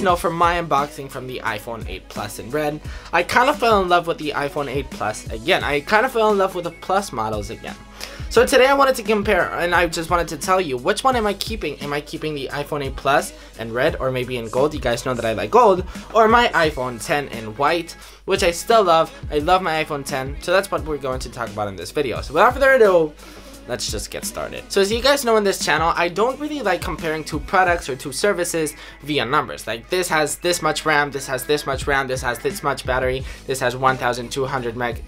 guys know from my unboxing from the iPhone 8 Plus in red, I kind of fell in love with the iPhone 8 Plus again. I kind of fell in love with the Plus models again. So today I wanted to compare, and I just wanted to tell you which one am I keeping. Am I keeping the iPhone 8 Plus in red, or maybe in gold? You guys know that I like gold. Or my iPhone 10 in white, which I still love. I love my iPhone 10. So that's what we're going to talk about in this video. So without further ado, let's just get started. So as you guys know, in this channel, I don't really like comparing two products or two services via numbers. Like, this has this much RAM, this has this much RAM, this has this much battery, this has 1200 meg.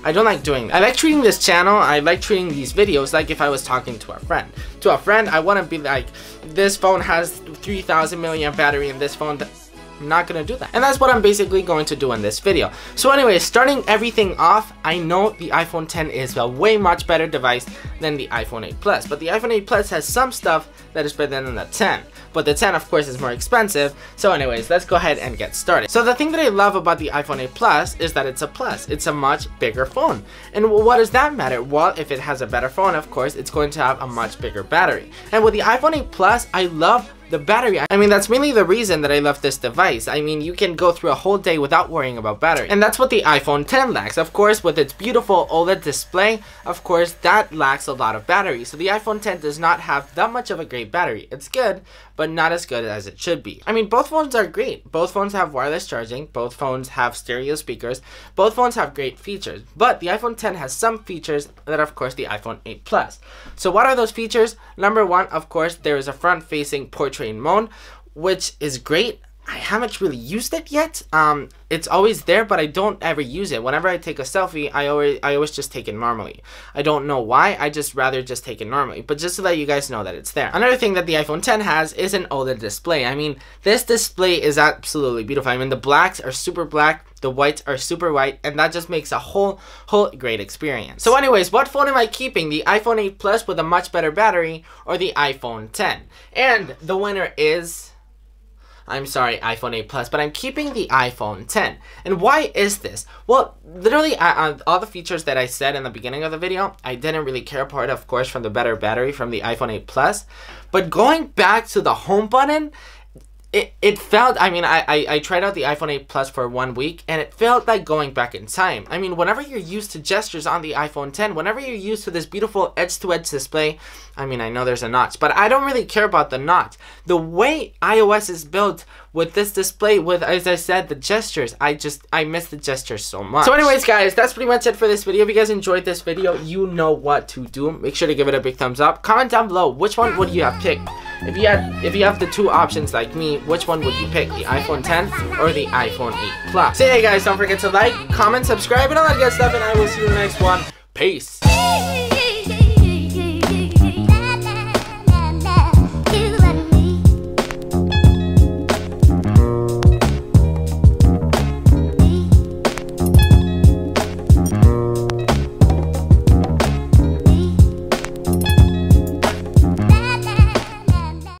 I don't like doing that. I like treating this channel, I like treating these videos like if I was talking to a friend. To a friend, I want to be like, this phone has 3000 milliamp battery and this phone, I'm not gonna do that. And that's what I'm basically going to do in this video. So anyways, starting everything off, I know the iPhone 10 is a way much better device than the iPhone 8 Plus. But the iPhone 8 Plus has some stuff that is better than the 10. But the 10, of course, is more expensive. So anyways, let's go ahead and get started. So the thing that I love about the iPhone 8 Plus is that it's a Plus. It's a much bigger phone. And what does that matter? Well, if it has a better phone, of course, it's going to have a much bigger battery. And with the iPhone 8 Plus, I love the battery. I mean, that's mainly the reason that I love this device. I mean, you can go through a whole day without worrying about battery. And that's what the iPhone 10 lacks. Of course, with its beautiful OLED display, of course, that lacks a lot of battery. So the iPhone 10 does not have that much of a great battery. It's good, but not as good as it should be. I mean, both phones are great. Both phones have wireless charging. Both phones have stereo speakers. Both phones have great features. But the iPhone 10 has some features that, of course, the iPhone 8 Plus. So what are those features? Number one, of course, there is a front-facing portrait mode, which is great. I haven't really used it yet. It's always there, but I don't ever use it. Whenever I take a selfie, I always just take it normally. I don't know why, I just rather just take it normally, but just to let you guys know that it's there. Another thing that the iPhone 10 has is an OLED display. I mean, this display is absolutely beautiful. I mean, the blacks are super black, the whites are super white, and that just makes a whole great experience. So anyways, what phone am I keeping? The iPhone 8 Plus with a much better battery, or the iPhone 10? And the winner is, I'm sorry, iPhone 8 Plus, but I'm keeping the iPhone 10. And why is this? Well, literally, all the features that I said in the beginning of the video, I didn't really care apart, of course, from the better battery from the iPhone 8 Plus. But going back to the home button, it felt, I mean, I tried out the iPhone 8 Plus for 1 week, and it felt like going back in time. I mean, whenever you're used to gestures on the iPhone 10, whenever you're used to this beautiful edge-to-edge display, I mean, I know there's a notch, but I don't really care about the notch. The way iOS is built with this display, with, as I said, the gestures, I miss the gestures so much. So anyways, guys, that's pretty much it for this video. If you guys enjoyed this video, you know what to do. Make sure to give it a big thumbs up. Comment down below, which one would you have picked? If you have the two options like me, which one would you pick? The iPhone 10 or the iPhone 8 Plus? So hey guys, don't forget to like, comment, subscribe, and all that good stuff, and I will see you in the next one. Peace.